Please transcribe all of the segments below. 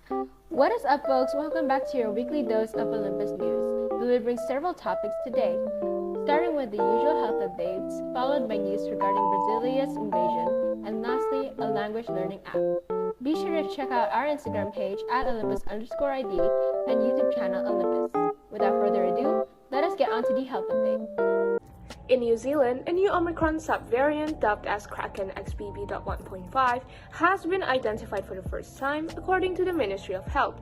What is up, folks? Welcome back to your weekly dose of Olympus news, delivering several topics today, starting with the usual health updates, followed by news regarding Brasilia's invasion, and lastly, a language learning app. Be sure to check out our Instagram page at Olympus_ID and YouTube channel Olympus. Without further ado, let us get on to the health update. In New Zealand, a new Omicron subvariant dubbed as Kraken XBB.1.5 has been identified for the first time, according to the Ministry of Health.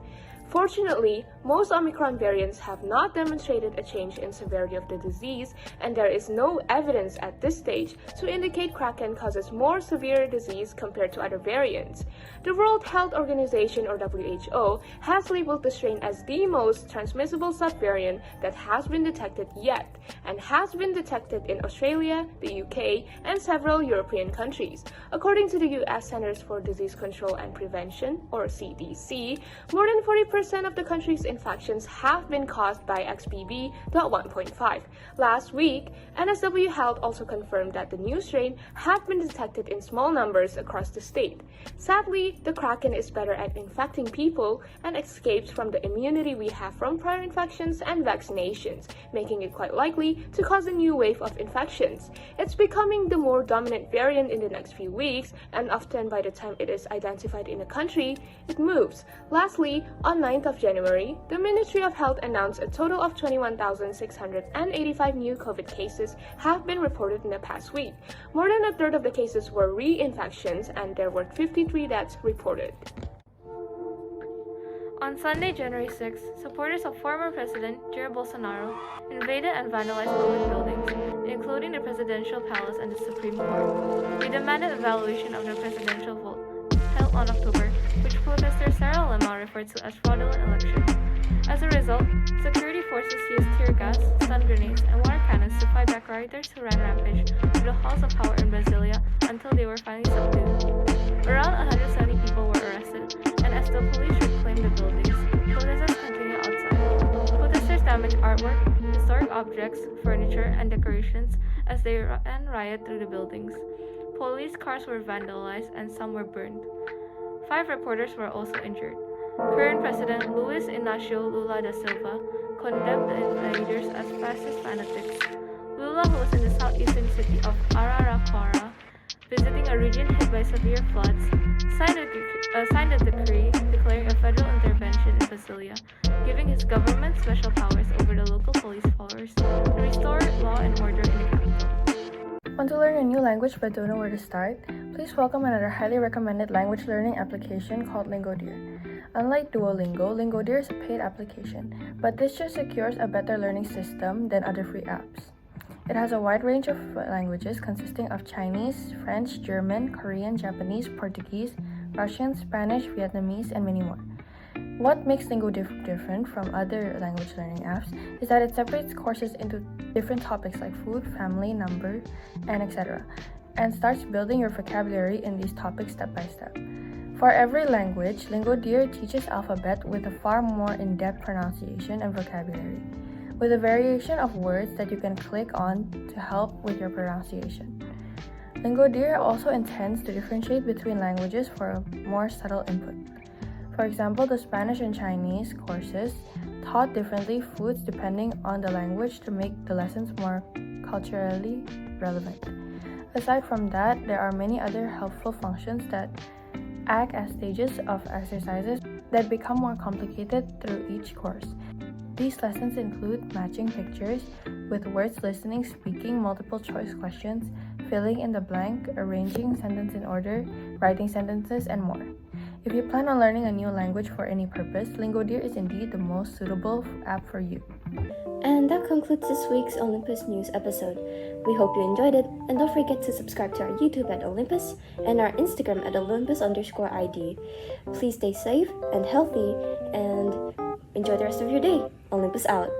Fortunately, most Omicron variants have not demonstrated a change in severity of the disease, and there is no evidence at this stage to indicate Kraken causes more severe disease compared to other variants. The World Health Organization, or WHO, has labeled the strain as the most transmissible subvariant that has been detected yet, and has been detected in Australia, the UK, and several European countries. According to the US Centers for Disease Control and Prevention, or CDC, more than 40% of the country's infections have been caused by XBB.1.5. Last week, NSW Health also confirmed that the new strain had been detected in small numbers across the state. Sadly, the Kraken is better at infecting people and escapes from the immunity we have from prior infections and vaccinations, making it quite likely to cause a new wave of infections. It's becoming the more dominant variant in the next few weeks, and often by the time it is identified in a country, it moves. Lastly, on 9th of January, the Ministry of Health announced a total of 21,685 new COVID cases have been reported in the past week. More than a third of the cases were reinfections, and there were 53 deaths reported. On Sunday, January 6, supporters of former President Jair Bolsonaro invaded and vandalized public buildings, including the Presidential Palace and the Supreme Court. They demanded evaluation of the presidential vote held on October, which protester Sarah Lima referred to as fraudulent election. As a result, security forces used tear gas, stun grenades, and water cannons to fight back rioters who ran rampage through the halls of power in Brasilia until they were finally subdued. Around 170 people were arrested, and as the police reclaimed the buildings, protesters continued outside. Protesters damaged artwork, historic objects, furniture, and decorations as they ran riot through the buildings. Police cars were vandalized and some were burned. 5 reporters were also injured. Current President Luiz Inácio Lula da Silva condemned the invaders as fascist fanatics. Lula, who was in the southeastern city of Araraquara, visiting a region hit by severe floods, signed a decree declaring a federal intervention in Brasilia, giving his government special powers over the local police force to restore law and order in the capital. Want to learn a new language but don't know where to start? Please welcome another highly recommended language learning application called Lingodeer. Unlike Duolingo, Lingodeer is a paid application, but this just secures a better learning system than other free apps. It has a wide range of languages consisting of Chinese, French, German, Korean, Japanese, Portuguese, Russian, Spanish, Vietnamese, and many more. What makes Lingodeer different from other language learning apps is that it separates courses into different topics like food, family, number, and etc., and starts building your vocabulary in these topics step by step. For every language, Lingodeer teaches alphabet with a far more in-depth pronunciation and vocabulary, with a variation of words that you can click on to help with your pronunciation. Lingodeer also intends to differentiate between languages for a more subtle input. For example, the Spanish and Chinese courses taught differently foods depending on the language to make the lessons more culturally relevant. Aside from that, there are many other helpful functions that act as stages of exercises that become more complicated through each course. These lessons include matching pictures with words, listening, speaking, multiple choice questions, filling in the blank, arranging sentences in order, writing sentences, and more. If you plan on learning a new language for any purpose, Lingodeer is indeed the most suitable app for you. And that concludes this week's Olympus News episode. We hope you enjoyed it, and don't forget to subscribe to our YouTube at Olympus and our Instagram at Olympus_ID. Please stay safe and healthy, and enjoy the rest of your day. Olympus out.